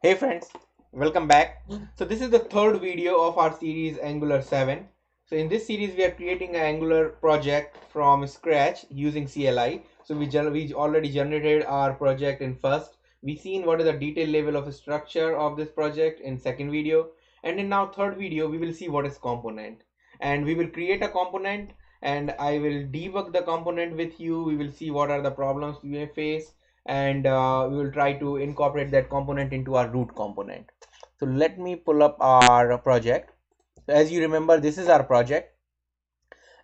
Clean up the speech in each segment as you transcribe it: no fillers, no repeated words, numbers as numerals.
Hey friends, welcome back. So this is the third video of our series Angular 7. So in this series we are creating an Angular project from scratch using CLI. So we already generated our project in first. We seen what is the detail level of structure of this project in second video, and in now third video we will see what is component. And we will create a component and I will debug the component with you. We will see what are the problems we may face, and we will try to incorporate that component into our root component. So let me pull up our project. So as you remember, this is our project,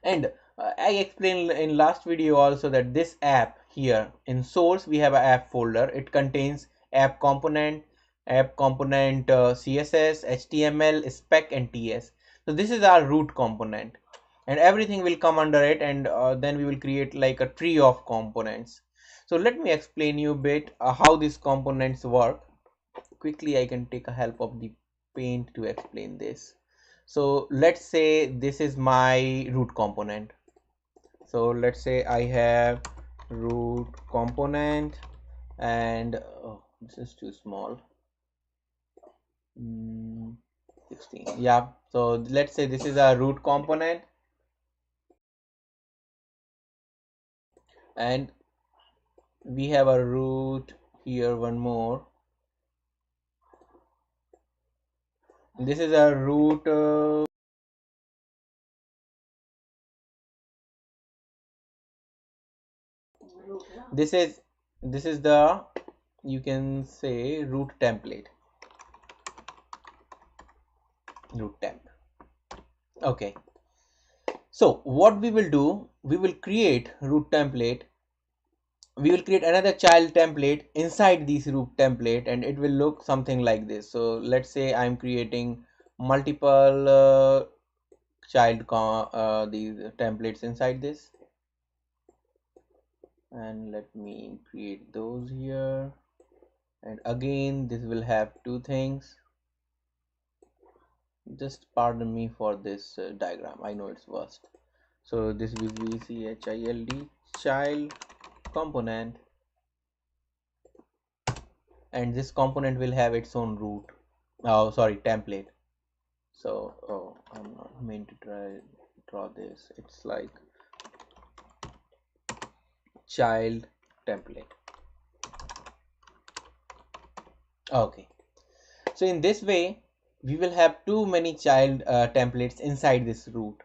and I explained in last video also that this app here in source we have an app folder. It contains app component, CSS, HTML, spec, and TS. So this is our root component, and everything will come under it, and then we will create like a tree of components. So let me explain you a bit how these components work. Quickly I can take a help of the paint to explain this. So let's say this is my root component. So let's say I have root component, and this is too small. 16. Yeah, so let's say this is a root component, and we have a root here, one more. This is a root this is the, you can say, root template, root temp. Okay, so what we will do, we will create root template. We will create another child template inside this root template, and it will look something like this. So let's say I'm creating multiple these templates inside this, and let me create those here. And again this will have two things. Just pardon me for this diagram, I know it's worst. So this will be child component, and this component will have its own root, template. So I'm not meant to draw this. It's like child template. Okay, so in this way we will have too many child templates inside this root,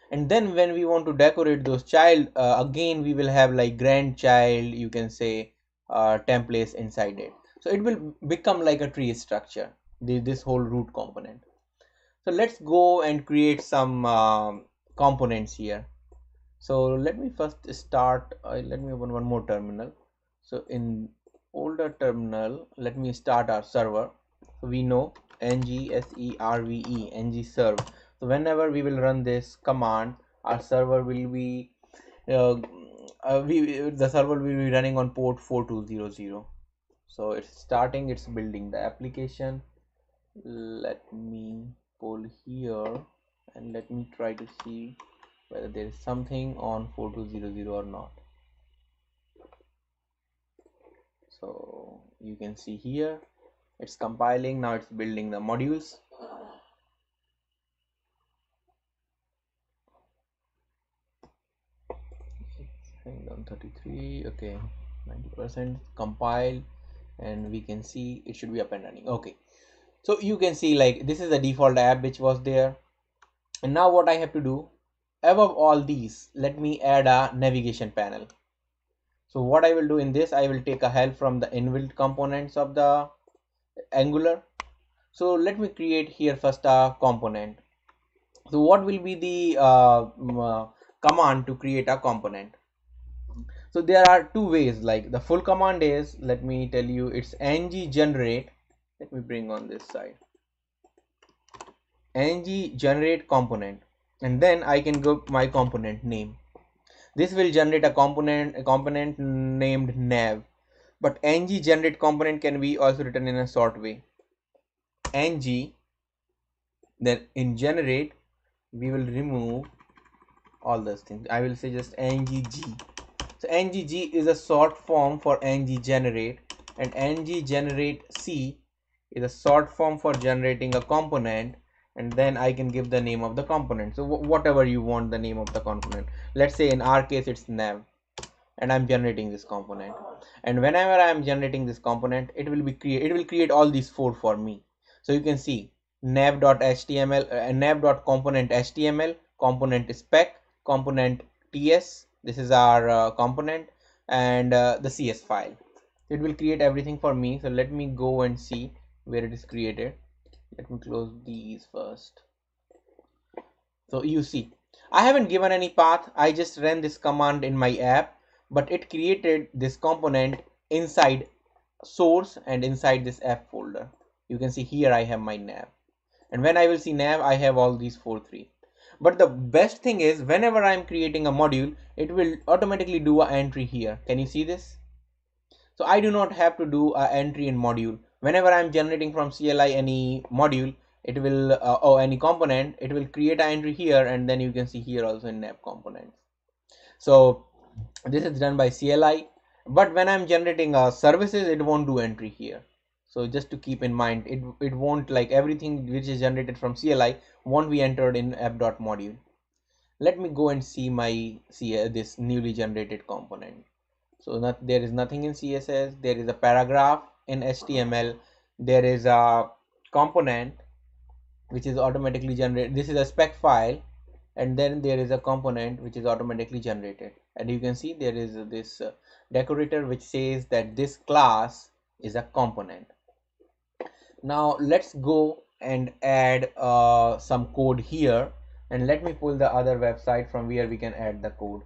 and then when we want to decorate those child, again we will have like grandchild, you can say, templates inside it. So it will become like a tree structure, this whole root component. So let's go and create some components here. So let me first start, let me open one more terminal. So in older terminal, let me start our server. So we know ngserve. So whenever we will run this command, our server will be the server will be running on port 4200. So it's starting, it's building the application. Let me pull here and let me try to see whether there is something on 4200 or not. So you can see here it's compiling. Now it's building the modules. Hang on, 33. Okay, 90% compiled, and we can see it should be up and running. Okay, so you can see like this is the default app which was there, and now what I have to do, above all these, let me add a navigation panel. So what I will do in this, I will take a help from the inbuilt components of the Angular. So let me create here first a component. So what will be the command to create a component? So there are two ways. Like the full command is, let me tell you, it's ng generate. Let me bring on this side. Ng generate component, and then I can go my component name. This will generate a component named nav. But ng generate component can be also written in a short way. Ng, then in generate we will remove all those things. I will say just ngg. So ngg is a short form for ng generate, and ng generate c is a short form for generating a component, and then I can give the name of the component. So whatever you want the name of the component. Let's say in our case it's nav, and I'm generating this component. And whenever I'm generating this component, it will create all these four for me. So you can see nav.html, nav.component html, component spec, component ts. This is our component, and the cs file. It will create everything for me. So let me go and see where it is created. Let me close these first. So you see, I haven't given any path. I just ran this command in my app, but it created this component inside source and inside this app folder. You can see here I have my nav, and when I will see nav, I have all these three. But the best thing is, whenever I'm creating a module, it will automatically do an entry here. Can you see this? So I do not have to do an entry in module. Whenever I'm generating from CLI any module, it will or any component, it will create an entry here, and then you can see here also in nav components. So this is done by CLI, but when I'm generating services, it won't do entry here. So just to keep in mind, it won't, like, everything which is generated from CLI won't be entered in app.module. Let me go and see my this newly generated component. So there is nothing in CSS. There is a paragraph in HTML. There is a component which is automatically generated. This is a spec file, and then there is a component which is automatically generated. And you can see there is this decorator which says that this class is a component. Now let's go and add some code here, and let me pull the other website from where we can add the code.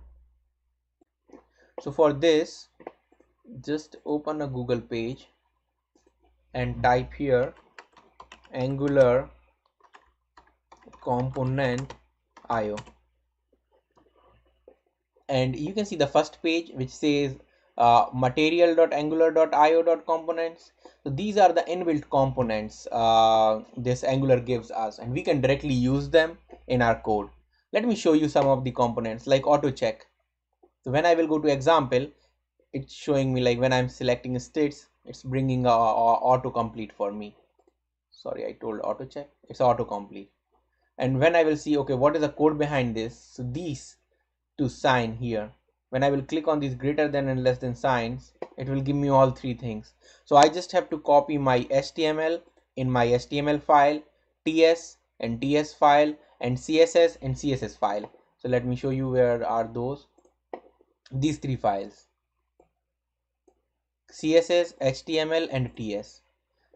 So for this, just open a Google page and type here Angular component IO, and you can see the first page which says material.angular.io.components. So these are the inbuilt components this Angular gives us, and we can directly use them in our code. Let me show you some of the components, like auto check. So when I will go to example, it's showing me, like, when I'm selecting states, it's bringing a autocomplete for me. Sorry, I told auto check, it's autocomplete. And when I will see, okay, what is the code behind this? So these two sign here, when I will click on these greater than and less than signs, it will give me all three things. So I just have to copy my HTML in my HTML file, TS and TS file, and CSS and CSS file. So let me show you where are those. These three files: CSS, HTML, and TS.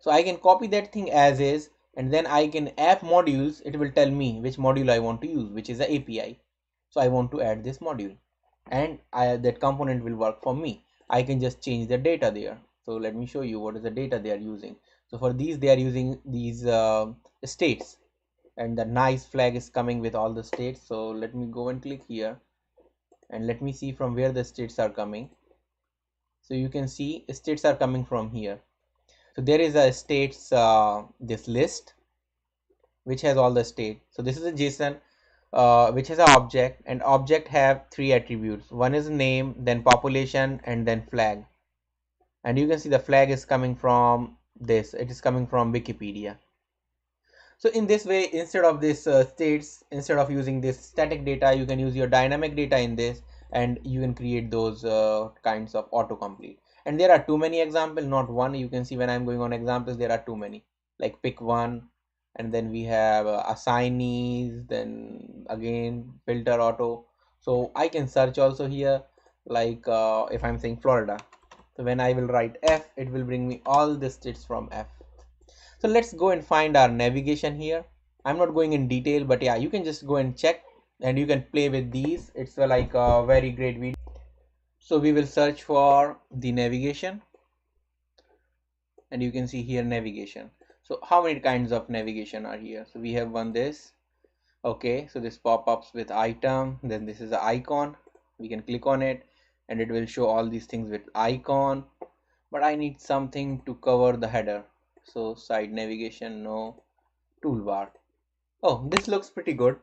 So I can copy that thing as is, and then I can app modules. It will tell me which module I want to use, which is the API. So I want to add this module, and that component will work for me. I can just change the data there. So let me show you what is the data they are using. So for these, they are using these states, and the nice flag is coming with all the states. So let me go and click here, and let me see from where the states are coming. So you can see states are coming from here. So there is a states this list which has all the state. So this is a JSON which has an object, and object have three attributes. One is name, then population, and then flag. And you can see the flag is coming from this. It is coming from Wikipedia. So in this way, instead of this states, instead of using this static data, you can use your dynamic data in this, and you can create those kinds of autocomplete. And there are too many examples, not one. You can see when I'm going on examples, there are too many. Like pick one, and then we have assignees, then again filter auto. So I can search also here, like if I'm saying Florida. So when I will write F, it will bring me all the states from F. So let's go and find our navigation here. I'm not going in detail, but yeah, you can just go and check, and you can play with these. It's like a very great video. So we will search for the navigation, and you can see here navigation. So how many kinds of navigation are here? So we have one this. Okay, so this pop-ups with item, then this is the icon. We can click on it, and it will show all these things with icon. But I need something to cover the header. So side navigation, no. Toolbar. Oh, this looks pretty good.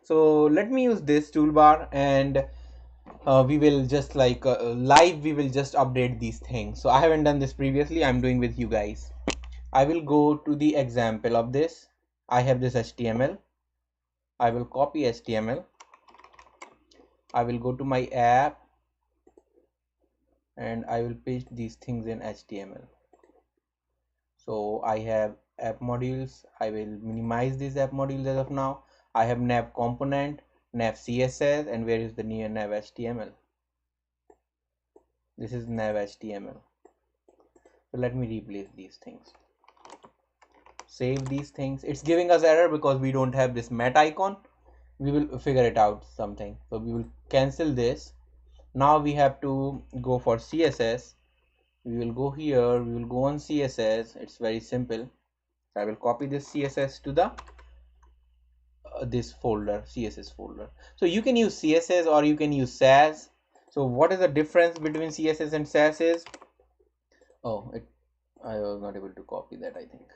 So let me use this toolbar, and we will just like live, we will just update these things. So I haven't done this previously, I'm doing with you guys. I will go to the example of this. I have this HTML. I will copy HTML. I will go to my app and I will paste these things in HTML. So I have app modules. I will minimize these app modules as of now. I have nav component, nav CSS, and where is the near nav HTML? This is nav HTML. So let me replace these things. Save these things. It's giving us error because we don't have this mat icon. We will figure it out something. So we will cancel this. Now we have to go for CSS. We will go here. We will go on CSS. It's very simple. I will copy this CSS to the this folder, CSS folder. So you can use CSS or you can use Sass. So what is the difference between CSS and Sass is? Oh, I was not able to copy that, I think.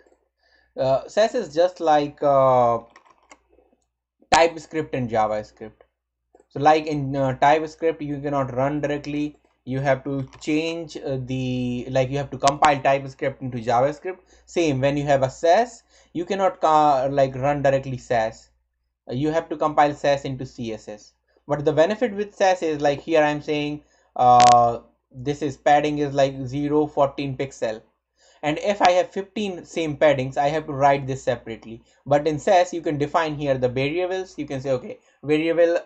Sass is just like TypeScript and JavaScript. So like in TypeScript, you cannot run directly. You have to change you have to compile TypeScript into JavaScript. Same when you have a Sass, you cannot like run directly Sass. You have to compile Sass into CSS. But the benefit with Sass is like here I'm saying this is padding is like 0, 14 pixel. And if I have 15 same paddings, I have to write this separately. But in Sass, you can define here the variables. You can say, okay, variable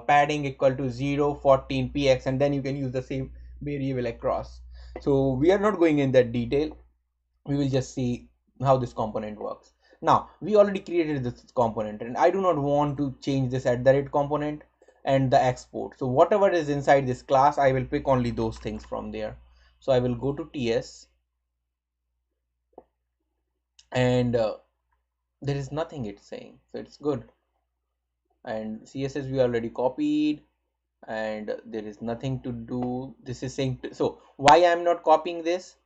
padding equal to 0, 14 px, and then you can use the same variable across. So we are not going in that detail. We will just see how this component works. Now we already created this component and I do not want to change this @ component and the export. So whatever is inside this class, I will pick only those things from there. So I will go to TS and there is nothing it's saying, so it's good. And CSS we already copied and there is nothing to do. This is saying so why I'm not copying this,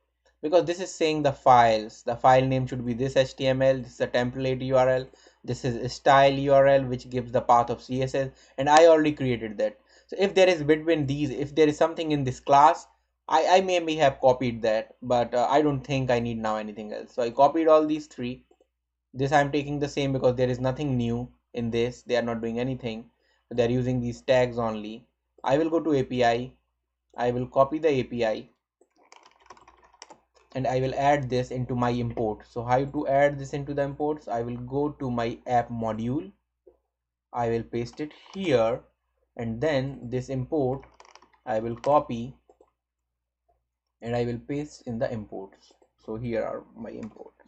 because this is saying the file name should be this HTML, this is a template URL, this is a style URL which gives the path of CSS, and I already created that. So if there is between these, if there is something in this class, I may have copied that, but I don't think I need now anything else. So I copied all these three. This I'm taking the same because there is nothing new in this. They are not doing anything. They are using these tags only. I will go to API. I will copy the API and I will add this into my import. So how to add this into the imports? I will go to my app module. I will paste it here, and then this import I will copy and I will paste in the imports. So here are my imports.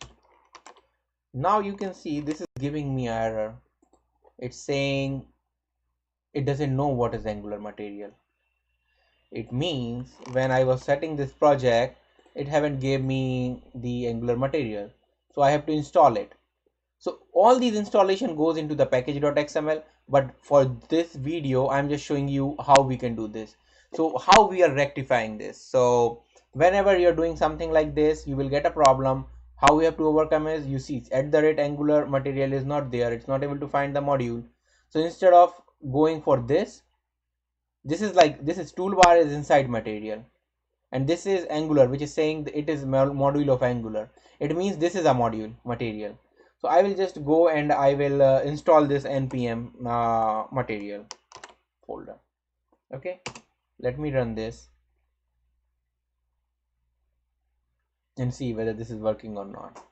Now you can see this is giving me error. It's saying it doesn't know what is Angular material. It means when I was setting this project, it haven't gave me the Angular material, so I have to install it. So all these installation goes into the package.xml, but for this video I'm just showing you how we can do this. So how we are rectifying this. So whenever you're doing something like this, you will get a problem. How we have to overcome is, you see @Angular material is not there, it's not able to find the module. So instead of going for this, this is toolbar is inside material, and this is Angular, which is saying it is module of Angular. It means this is a module material. So I will just go and I will install this npm material folder. Okay, let me run this and see whether this is working or not.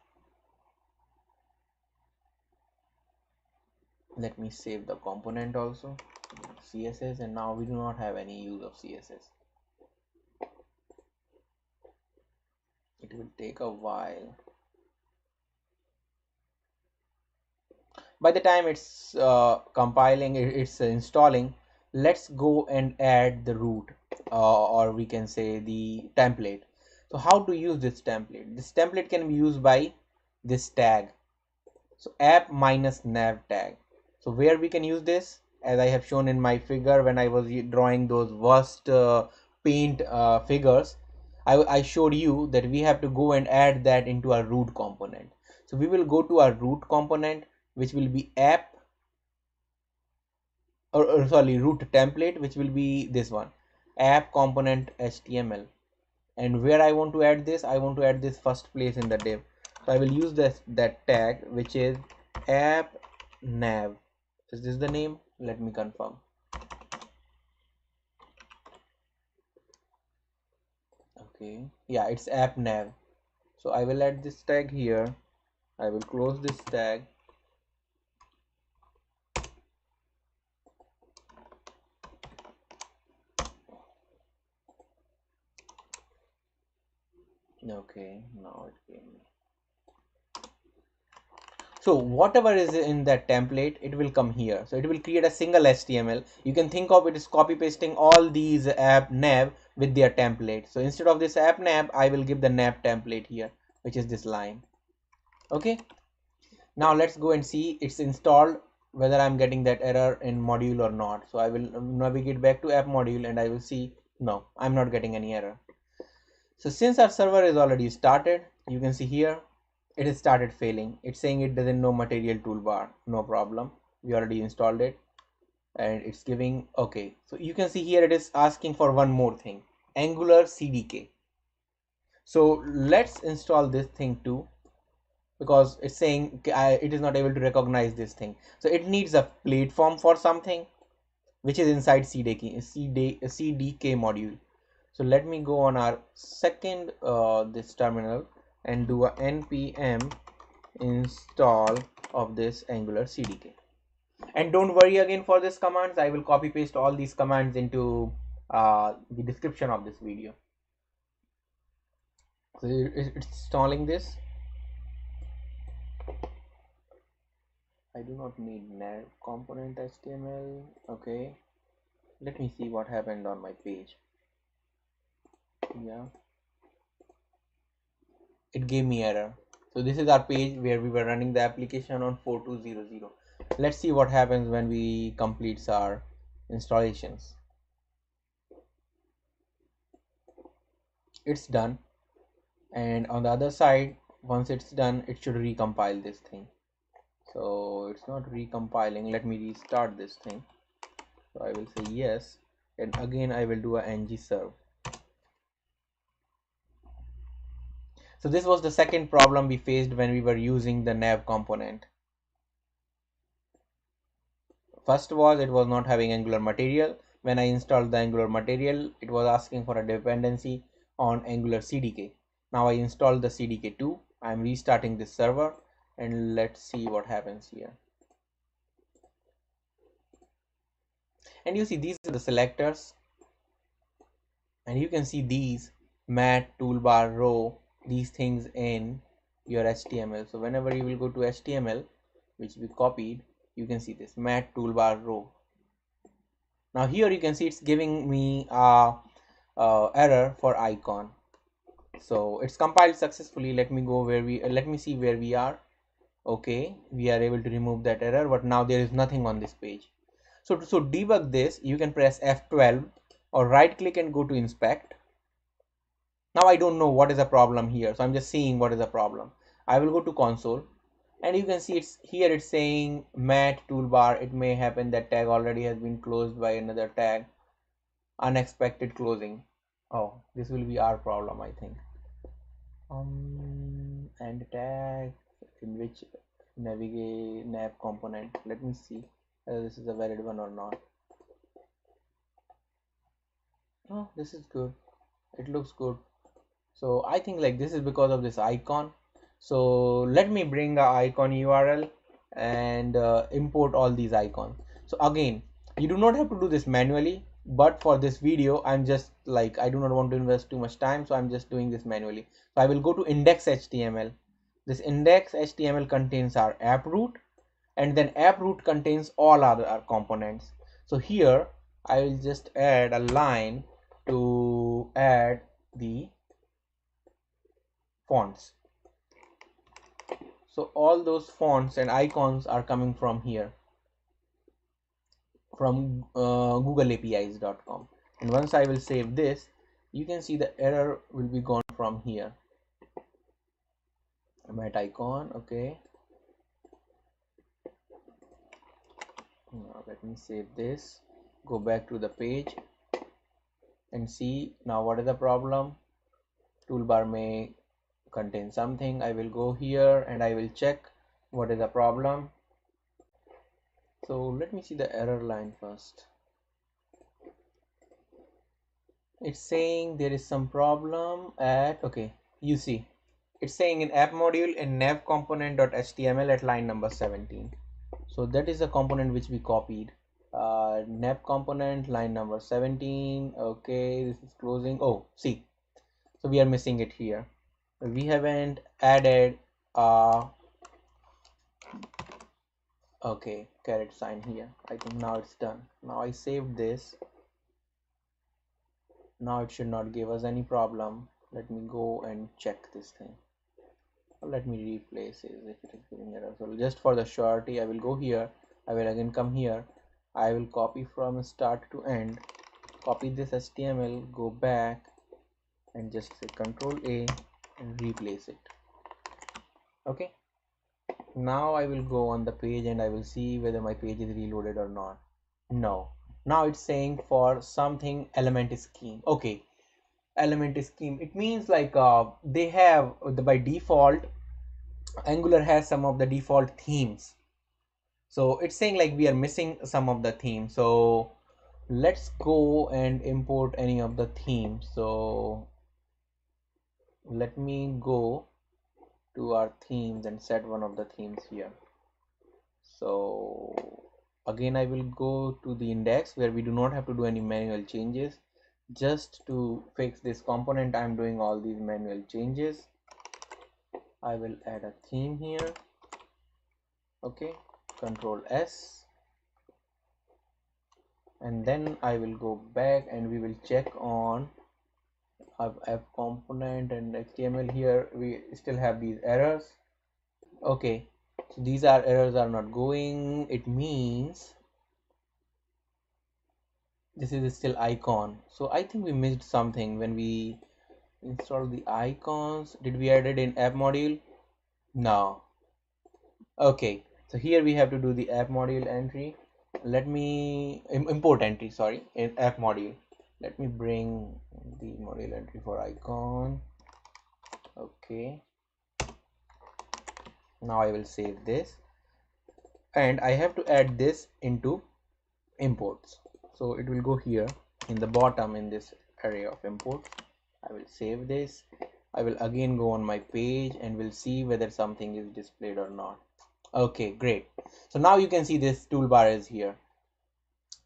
Let me save the component also, CSS, and now we do not have any use of CSS. It will take a while. By the time it's compiling, it's installing, let's go and add the root or we can say the template. So how to use this template? This template can be used by this tag, so app minus nav tag. So where we can use this, as I have shown in my figure when I was drawing those worst paint figures, I showed you that we have to go and add that into our root component. So we will go to our root component, which will be app or sorry, root template, which will be this one, app component HTML. And where I want to add this, I want to add this first place in the div. So I will use that tag, which is app nav. Is this the name? Let me confirm. Okay, yeah, it's app nav. So I will add this tag here. I will close this tag. Okay, now it came. So whatever is in that template, it will come here. So it will create a single HTML. You can think of it as copy pasting all these app nav with their template. So instead of this app nav, I will give the nav template here, which is this line. Okay. Now let's go and see it's installed, whether I'm getting that error in module or not. So I will navigate back to app module and I will see, no, I'm not getting any error. So since our server is already started, you can see here it has started failing. It's saying it doesn't know material toolbar. No problem, we already installed it, and it's giving okay. So you can see here it is asking for one more thing, Angular CDK. So let's install this thing too, because it's saying it is not able to recognize this thing. So it needs a platform for something which is inside CDK module. So let me go on our second this terminal and do a npm install of this Angular CDK. And don't worry again for this commands, I will copy paste all these commands into the description of this video. So it's installing this. I do not need nav component HTML. Okay, let me see what happened on my page. Yeah, it gave me error. So this is our page where we were running the application on 4200. Let's see what happens when we complete our installations. It's done, and on the other side, once it's done, it should recompile this thing. So it's not recompiling. Let me restart this thing. So I will say yes, and again I will do a ng serve. So this was the second problem we faced when we were using the nav component. First was it was not having Angular material. When I installed the Angular material, it was asking for a dependency on Angular CDK. Now I installed the CDK2. I'm restarting this server and let's see what happens here. And you see these are the selectors, and you can see these mat, toolbar, row, these things in your HTML. So whenever you will go to HTML, which we copied, you can see this mat, toolbar, row. Now here you can see it's giving me a error for icon. So it's compiled successfully. Let me go where we let me see where we are. Okay, we are able to remove that error, but now there is nothing on this page. So to debug this, you can press F12 or right click and go to inspect. Now I don't know what is the problem here, so I'm just seeing what is the problem. I will go to console, and you can see it's here, it's saying mat toolbar. It may happen that tag already has been closed by another tag, unexpected closing. Oh, this will be our problem, I think. And tag in which navigate nav component. Let me see whether this is a valid one or not. Oh, this is good. It looks good. So I think like this is because of this icon. So let me bring a icon URL and import all these icons. So again, you do not have to do this manually, but for this video I'm just like, I do not want to invest too much time, so I'm just doing this manually. So I will go to index.html. This index.html contains our app root, and then app root contains all other components. So here I will just add a line to add the fonts. So all those fonts and icons are coming from here, from googleapis.com. and once I will save this, you can see the error will be gone from here. MatIcon, okay. Now let me save this, go back to the page and see now what is the problem. Toolbar may contains something. I will go here and I will check what is the problem. So let me see the error line first. It's saying there is some problem at, okay, you see it's saying in app module in nav component.html at line number 17. So that is the component which we copied. Nav component line number 17. Okay, this is closing. Oh, see, so we are missing it here. We haven't added okay, caret sign here. I think now it's done. Now I saved this. Now it should not give us any problem. Let me go and check this thing. Let me replace it if it is giving error. So just for the surety, I will go here. I will again come here. I will copy from start to end. Copy this HTML, go back and just say Control A and replace it. Okay. Now I will go on the page and I will see whether my page is reloaded or not. No. Now it's saying for something element scheme. Okay. Element scheme. It means like they have by default Angular has some of the default themes. So it's saying like we are missing some of the themes. So let's go and import any of the themes. So let me go to our themes and set one of the themes here. So again I will go to the index where we do not have to do any manual changes. Just to fix this component, I'm doing all these manual changes. I will add a theme here. Okay, Control S, and then I will go back and we will check on app component and HTML. Here we still have these errors. Okay, so these errors are not going. It means this is still icon. So I think we missed something when we install the icons. Did we add it in app module? No. Okay, so here we have to do the app module entry. Let me import entry, sorry, in app module. Let me bring the module entry for icon. Okay, now I will save this and I have to add this into imports. So it will go here in the bottom in this array of imports. I will save this. I will again go on my page and we'll see whether something is displayed or not. Okay, great. So now you can see this toolbar is here.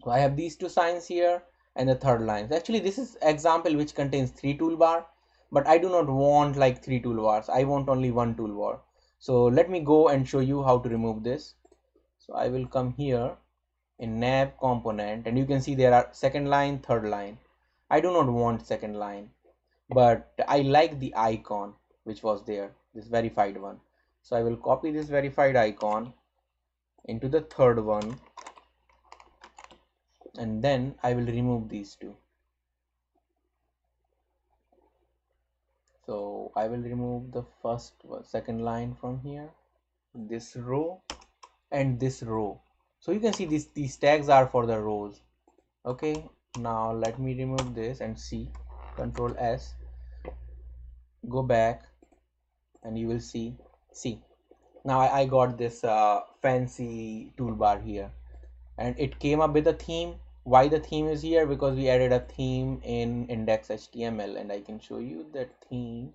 So I have these two signs here and the third line. Actually, this is example which contains 3 toolbar, but I do not want like 3 toolbars. I want only 1 toolbar. So let me go and show you how to remove this. So I will come here in nav component and you can see there are second line, third line. I do not want second line, but I like the icon which was there, this verified one. So I will copy this verified icon into the third one and then I will remove these two. So I will remove the second line from here, this row and this row. So you can see these tags are for the rows. Okay, now let me remove this and see. Control S, go back and you will see now I got this fancy toolbar here and it came up with a theme. Why the theme is here? Because we added a theme in index.html and I can show you that theme.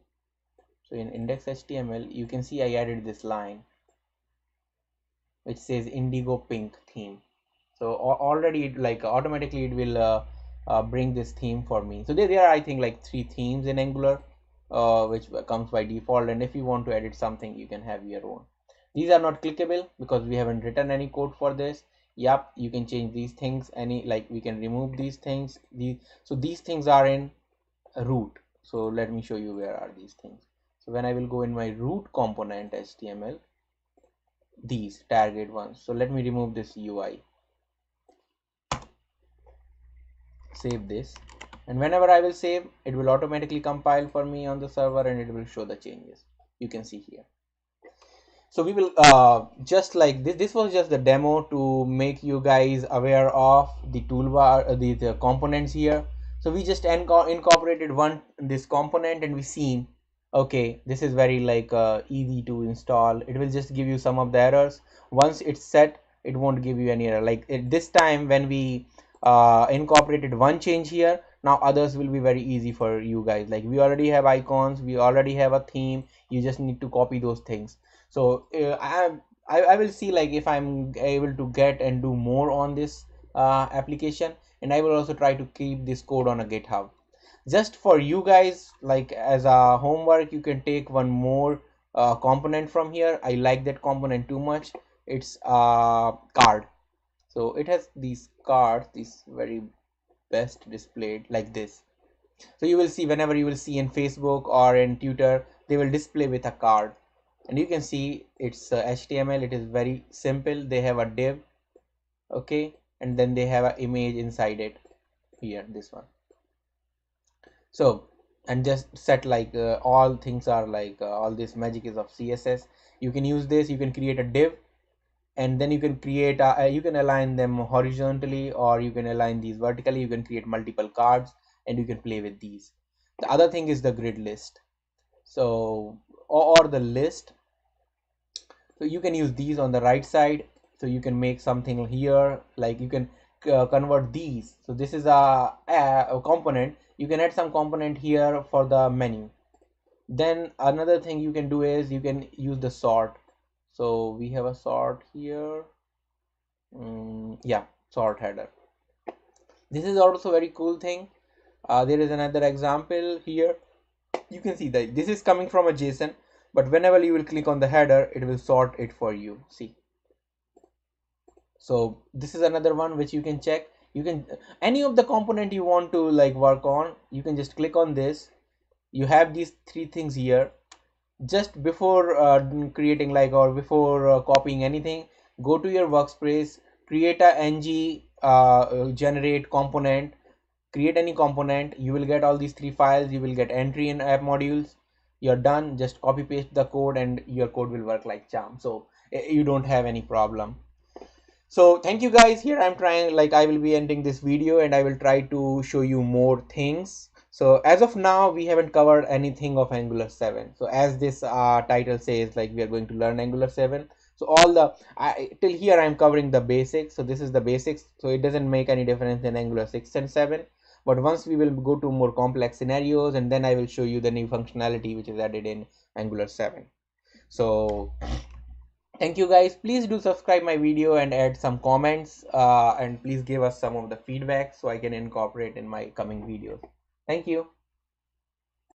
So in index.html you can see I added this line which says indigo pink theme. So already like automatically it will bring this theme for me. So there are I think like 3 themes in Angular which comes by default, and if you want to edit something you can have your own. These are not clickable because we haven't written any code for this. Yep, you can change these things, like we can remove these things. So these things are in root. So let me show you where are these things. So when I will go in my root component HTML, these target ones. So let me remove this UI, save this, and whenever I will save, it will automatically compile for me on the server and it will show the changes. You can see here. So we will just like this was just the demo to make you guys aware of the toolbar, the components here. So we just incorporated this component and we seen okay, this is very like easy to install. It will just give you some of the errors. Once it's set, it won't give you any error. Like this time when we incorporated one change here, now others will be very easy for you guys. Like we already have icons, we already have a theme, you just need to copy those things. So I will see like if I'm able to get and do more on this application, and I will also try to keep this code on a GitHub. Just for you guys, like as a homework, you can take one more component from here. I like that component too much. It's a card. So it has these cards, these very best displayed like this. So you will see whenever you will see in Facebook or in Twitter, they will display with a card, and you can see it's HTML. It is very simple. They have a div, okay, and then they have an image inside it here, this one. So, and just set like all things are like all this magic is of CSS. You can use this, you can create a div, and then you can create you can align them horizontally, or you can align these vertically. You can create multiple cards and you can play with these. The other thing is the grid list. So or the list. So you can use these on the right side. So you can make something here, like you can convert these. So this is a component. You can add some component here for the menu. Then another thing you can do is you can use the sort. So we have a sort here. Yeah, sort header. This is also very cool thing. There is another example here. You can see that this is coming from a JSON, but whenever you will click on the header, it will sort it for you. See. So this is another one which you can check. You can any of the component you want to like work on, you can just click on this. You have these three things here. Just before creating like or before copying anything, go to your workspace, create a ng generate component, create any component. You will get all these three files. You will get entry and app modules. You're done. Just copy paste the code and your code will work like charm. So you don't have any problem. So thank you guys. Here I'm trying, like I will be ending this video and I will try to show you more things. So as of now, we haven't covered anything of Angular 7. So as this title says, like we are going to learn Angular 7. So all the till here I'm covering the basics. So this is the basics. So it doesn't make any difference in Angular 6 and 7. But once we will go to more complex scenarios, and then I will show you the new functionality which is added in Angular 7. So thank you guys. Please do subscribe my video and add some comments, and please give us some of the feedback so I can incorporate in my coming videos. Thank you.